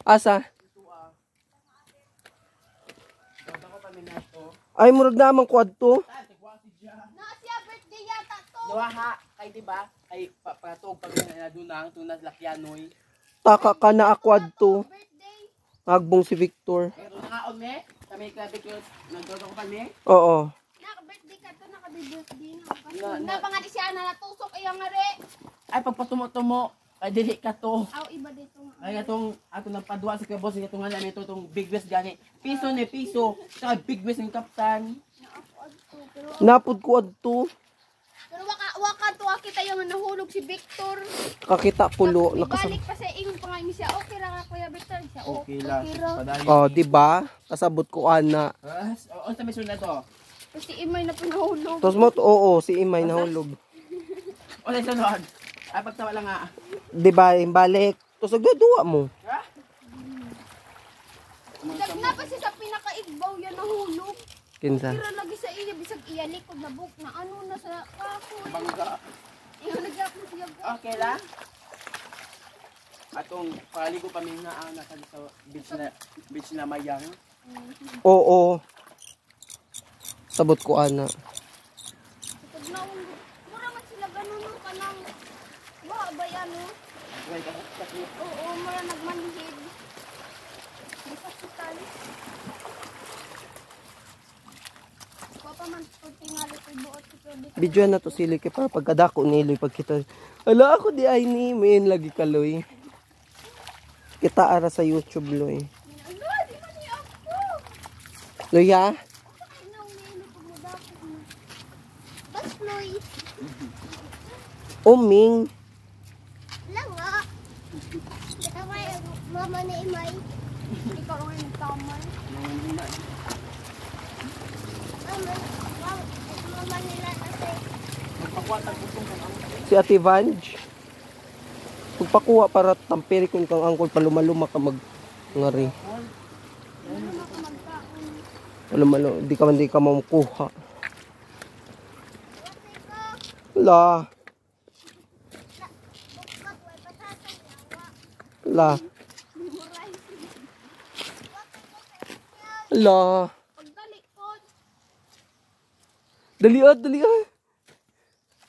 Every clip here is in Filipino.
Asa? Ay, murag namang quad to. Na siya birthday yata to. Yawaha, kay diba? Kay patog pag dunang tunas lakyanoy. Taka ka na quad to. Birthday. Agbong si Victor. Pero nakaon me, kami grabe ko nagdodo ko kami. Oo. Naka-birthday ka to, naka-birthday na. Na pangadi siya na natusok iyang ngari. Ay pagpatumo-tumo, ay dili ka to. Aw iba dito nga. Ay atong ato nagpadua sa kabos nga tungan namin itong big west gani. Piso ni piso, sa big west ng kaptan. Naapuad to. Pero Napod quad to. waka to kita yung nahulog si Victor. Kakita pulo. Balik pa sa ingon pa nga siya. Okay ra ka Kuya Victor. Siya Okay lang. ra. Padali. Oh, di ba? Kasabot ko ana. O sa mission na to. Kasi imay na pinahulog. Tapos mo, oo, si Imay nahulog. O sa sunod. Ay pagtawa lang nga. Di ba, balik. Tapos nagdudua mo. Ha? Nagna pa siya sa pinakaigbaw yan nahulog. Kinsa. Pero lagi sa iya bisag iya likod na buk na ano na sa kahoy. Bangga. Iyo nagyak na siya. Okay lang. Atong paligo pa nga ang nasa sa beach na mayang. Oo. Sabot ko ana. Pag naong mura man sila ganun no kanang wa ba yan no? Right, kasi Oo, mura nagmanhid. Di pa si Tali. Papa man pag tingali ko buot si Kuya Victor. Video na to sili kay pa pagkadako niloy pagkita. Ala ako di ay ni men lagi kaloy. Kita ara sa YouTube loy. Ala, di man niya ako. Loya, Ay, naunili ko mo dako mo. Bas, Floy. uming. Lang nga. Tama mama ni Imay. Ikaw ang nagtamay. Mama nila kasi. magpakwatag ko kung ang Si Ate Vange. Pagpakuha para tampiri kung kang angkol paluma-luma ka mag ngari. Ano na ako magkaon. Palumalo, di ka mamukuha. La, Bukat, way patatang yawa. la, Memorize. la. Pagdali ko. Dali ah, dali ah.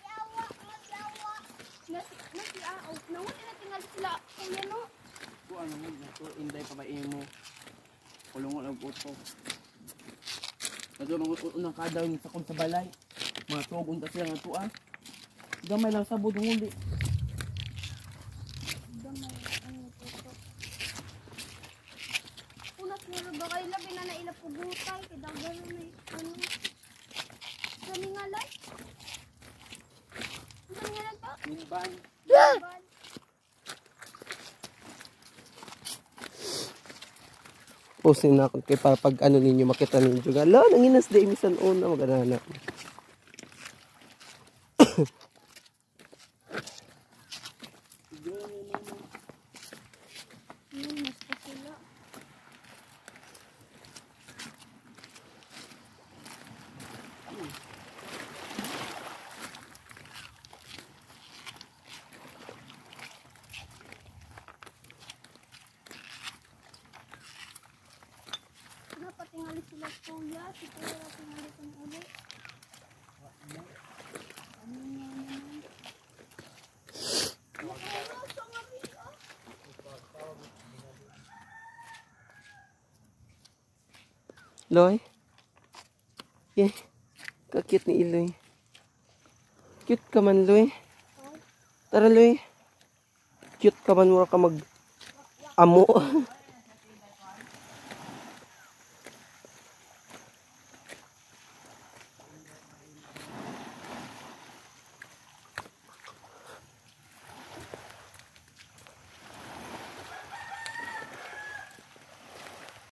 Yawa, yawa. Nasi aog. Nawala na tingal sila. Kaya no. ano mo to inday pa ba imo. Kulungon og uto. Kadto mga unang kadaw ni sa kon sa balay. Mga tugon ta sila nga tuan. Gamay lang sabod ng uli. Unas nila ba kayo labi na nailapugutay. Kidagano na ano. Sani nga lang? Sani nga lang to? Minban. Posin na ako kay para pag ano ninyo makita ninyo. Ala, nanginas di imisan una magana. Mas pa sila. Napatingali sila kuya. Si kuya natingali ko na ulit. Ano nga naman? Nakauso nga bito. Loy. Yeah. Kakit ni Iloy. Cute ka man, Loy. Tara, Loy. Cute ka man, mura ka mag amo.